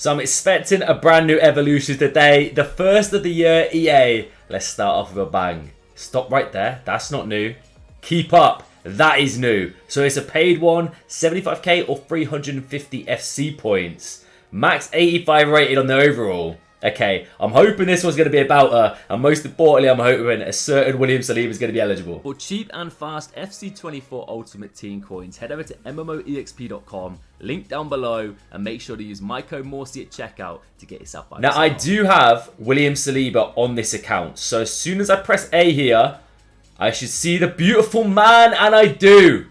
So I'm expecting a brand new evolution today. The first of the year, EA. Let's start off with a bang. Stop right there. That's not new. Keep up. That is new. So it's a paid one, 75k or 350 FC points. Max 85 rated on the overall. Okay, I'm hoping this one's going to be about her, and most importantly, I'm hoping a certain William Saliba is going to be eligible. For cheap and fast FC24 Ultimate Team coins, head over to MMOEXP.com, link down below, and make sure to use my code Morsi at checkout to get yourself by. Now, I do have William Saliba on this account, so as soon as I press A here, I should see the beautiful man, and I do.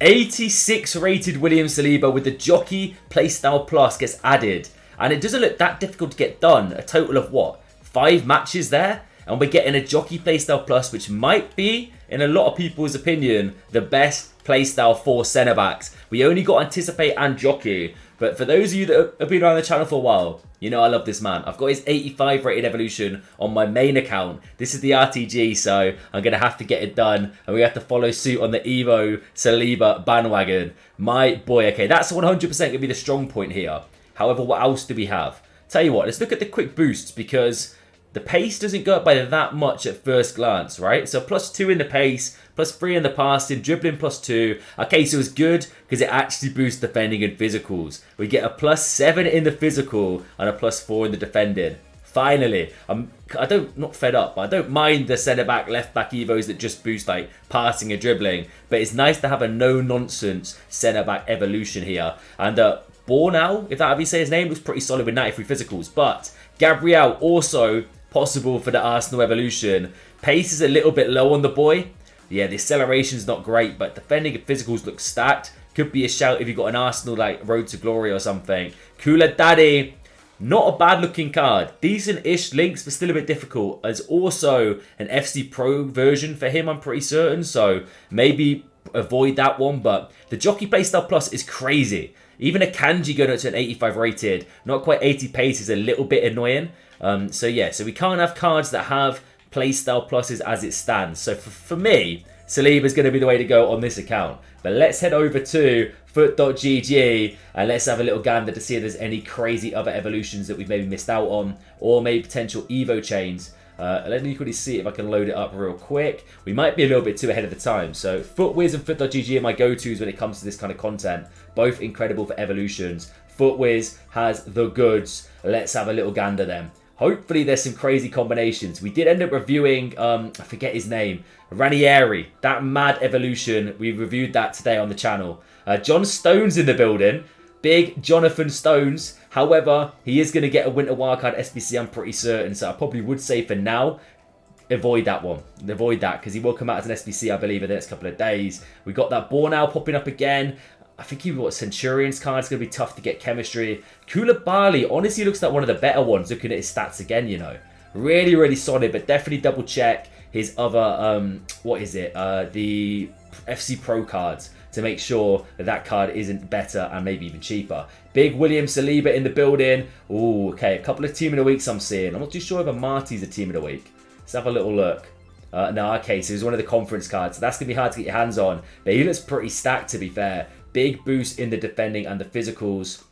86 rated William Saliba with the Jockey Playstyle Plus gets added. And it doesn't look that difficult to get done. A total of what? 5 matches there? And we're getting a Jockey Playstyle Plus, which might be, in a lot of people's opinion, the best playstyle for centre-backs. We only got Anticipate and Jockey. But for those of you that have been around the channel for a while, you know I love this man. I've got his 85 rated evolution on my main account. This is the RTG, so I'm going to have to get it done. And we have to follow suit on the Evo Saliba bandwagon. My boy, okay, that's 100% going to be the strong point here. However, what else do we have? Tell you what, let's look at the quick boosts because the pace doesn't go up by that much at first glance, right? So +2 in the pace, +3 in the passing, dribbling +2. Okay, so it's good because it actually boosts defending and physicals. We get a +7 in the physical and a +4 in the defending. Finally, not fed up, but I don't mind the centre-back, left-back Evos that just boost like passing and dribbling. But it's nice to have a no-nonsense centre-back evolution here. And Bornau, if that how you say his name, looks pretty solid with 93 physicals. But Gabriel also possible for the Arsenal evolution. Pace is a little bit low on the boy. Yeah, the acceleration's not great, but defending and physicals look stacked. Could be a shout if you've got an Arsenal like Road to Glory or something. Kula Daddy, not a bad looking card. Decent-ish links, but still a bit difficult. There's also an FC Pro version for him, I'm pretty certain. So maybe avoid that one. But the Jockey Playstyle Plus is crazy. Even a Kanji going up to an 85 rated, not quite 80 pace is a little bit annoying. So yeah, so we can't have cards that have playstyle pluses as it stands. So for me, Saliba is going to be the way to go on this account. But let's head over to foot.gg and let's have a little gander to see if there's any crazy other evolutions that we've maybe missed out on or maybe potential Evo chains. Let me quickly see if I can load it up real quick. We might be a little bit too ahead of the time. So FootWiz and Foot.gg are my go-tos when it comes to this kind of content. Both incredible for evolutions. FootWiz has the goods. Let's have a little gander then. Hopefully there's some crazy combinations. We did end up reviewing, I forget his name, Ranieri. That mad evolution. We reviewed that today on the channel. John Stone's in the building. Big Jonathan Stones. However, he is going to get a Winter Wildcard SBC, I'm pretty certain. So I probably would say for now, avoid that one. Avoid that because he will come out as an SBC, I believe, in the next couple of days. We got that Bornau popping up again. I think you've got Centurion's card. It's going to be tough to get chemistry. Koulibaly honestly looks like one of the better ones looking at his stats again, you know. Really, really solid, but definitely double check his other, the FC Pro cards to make sure that that card isn't better and maybe even cheaper. Big William Saliba in the building. Ooh, okay, a couple of Team of the Weeks I'm seeing. I'm not too sure if Marty's a Team of the Week. Let's have a little look. No, okay, so he's one of the conference cards. So that's going to be hard to get your hands on. But he looks pretty stacked, to be fair. Big boost in the defending and the physicals.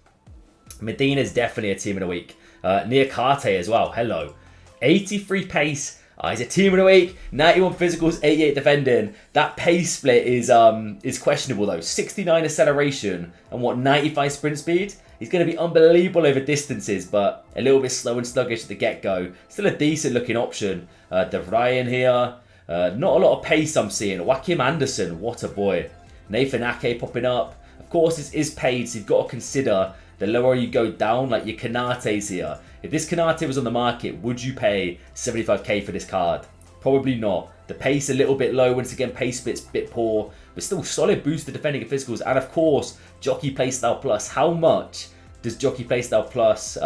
Medina's definitely a Team of the Week. Niakate as well. Hello. 83 pace. He's a Team of the Week. 91 physicals, 88 defending. That pace split is questionable though. 69 acceleration and 95 sprint speed. He's going to be unbelievable over distances, but a little bit slow and sluggish at the get-go. Still a decent looking option. De Vrij here. Not a lot of pace I'm seeing. Joachim Anderson, what a boy. Nathan Ake popping up. Of course, this is paid, so you've got to consider the lower you go down, like your Kanate's here. If this Kanate was on the market, would you pay 75k for this card? Probably not. The pace a little bit low. Once again, pace split's a bit poor, but still solid boost to defending and physicals. And of course, Jockey Playstyle Plus. How much does Jockey Playstyle Plus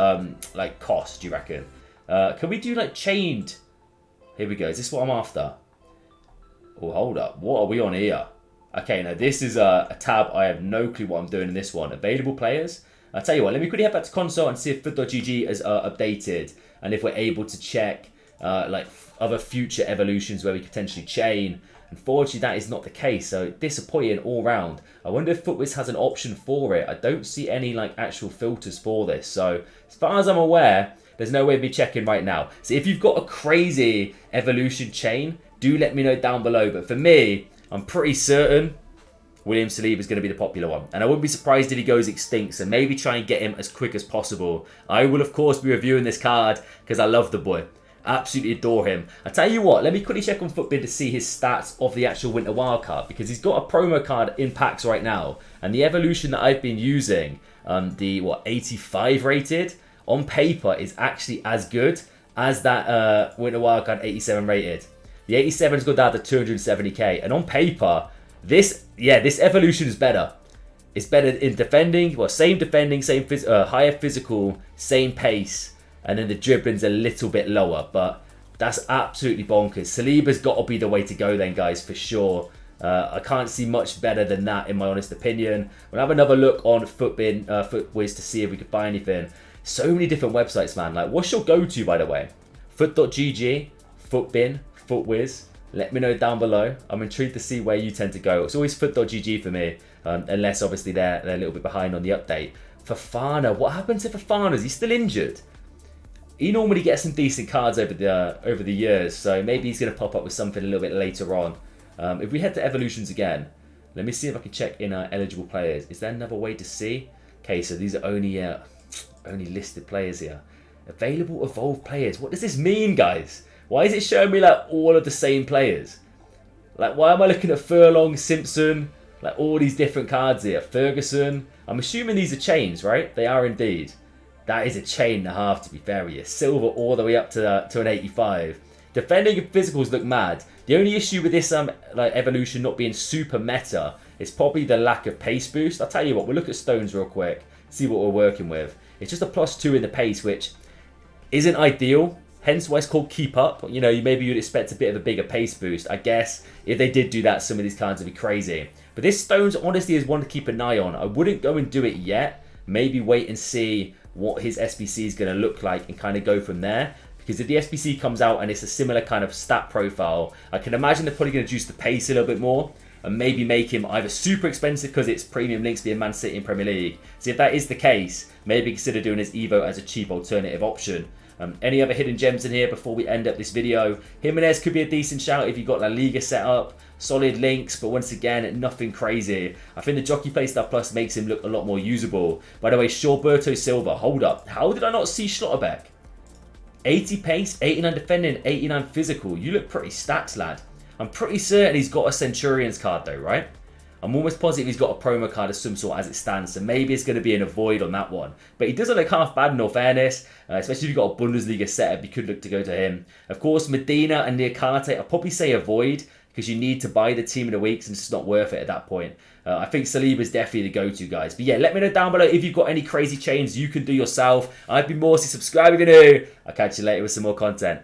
cost, do you reckon? Can we do like chained? Here we go. Is this what I'm after? Oh, hold up. What are we on here? Okay, now this is a tab. I have no clue what I'm doing in this one. Available players. I'll tell you what, let me quickly head back to console and see if foot.gg is updated and if we're able to check other future evolutions where we could potentially chain. Unfortunately, that is not the case, so disappointing all round. I wonder if FUTWIZ has an option for it. I don't see any like actual filters for this, so as far as I'm aware, there's no way to be checking right now. So if you've got a crazy evolution chain, do let me know down below. But for me, I'm pretty certain William Saliba is going to be the popular one. And I wouldn't be surprised if he goes extinct, so maybe try and get him as quick as possible. I will, of course, be reviewing this card because I love the boy. Absolutely adore him. I tell you what, let me quickly check on FUTBIN to see his stats of the actual Winter Wildcard, because he's got a promo card in packs right now. And the evolution that I've been using, the 85 rated, on paper is actually as good as that Winter Wildcard 87 rated. The 87's got down to 270k, and on paper, this evolution is better. It's better in defending, well, same defending, same higher physical, same pace, and then the dribbling's a little bit lower, but that's absolutely bonkers. Saliba's got to be the way to go then, guys, for sure. I can't see much better than that, in my honest opinion. We'll have another look on FUTWIZ to see if we can find anything. So many different websites, man. Like, what's your go-to, by the way? Foot.gg, FUTBIN, FUTWIZ. Let me know down below. I'm intrigued to see where you tend to go. It's always Foot.gg for me, unless obviously they're a little bit behind on the update. Fofana, what happened to Fofana? Is he still injured? He normally gets some decent cards over the years, so maybe he's going to pop up with something a little bit later on. If we head to evolutions again, let me see if I can check in our eligible players. Is there another way to see? Okay, so these are only listed players here. Available evolved players. What does this mean, guys? Why is it showing me like all of the same players? Like, why am I looking at Furlong, Simpson, like all these different cards here? Ferguson. I'm assuming these are chains, right? They are indeed. That is a chain and a half, to be fair with you. Silver all the way up to an 85. Defending and physicals look mad. The only issue with this like evolution not being super meta is probably the lack of pace boost. I'll tell you what, we'll look at stones real quick, see what we're working with. It's just a +2 in the pace, which isn't ideal. Hence why it's called keep up. You know, maybe you'd expect a bit of a bigger pace boost. I guess if they did do that, some of these cards would be crazy. But this stones honestly is one to keep an eye on. I wouldn't go and do it yet. Maybe wait and see what his SBC is going to look like and kind of go from there. Because if the SBC comes out and it's a similar kind of stat profile, I can imagine they're probably going to juice the pace a little bit more and maybe make him either super expensive because it's premium links being Man City in Premier League. So if that is the case, maybe consider doing his Evo as a cheap alternative option. Any other hidden gems in here before we end up this video? Jimenez could be a decent shout if you've got La Liga set up. Solid links, but once again, nothing crazy. I think the Jockey Playstyle Plus makes him look a lot more usable. By the way, Shawberto Silva, hold up. How did I not see Schlotterbeck? 80 pace, 89 defending, 89 physical. You look pretty stacked, lad. I'm pretty certain he's got a Centurions card though, right? I'm almost positive he's got a promo card of some sort as it stands, so maybe it's going to be an avoid on that one. But he doesn't look half bad in all fairness, especially if you've got a Bundesliga setup, you could look to go to him. Of course, Medina and Niakate, I'll probably say avoid, because you need to buy the team of the weeks and it's just not worth it at that point. I think Saliba is definitely the go-to, guys. But yeah, let me know down below if you've got any crazy chains you can do yourself. I've been Morsey, subscribe if you're new. I'll catch you later with some more content.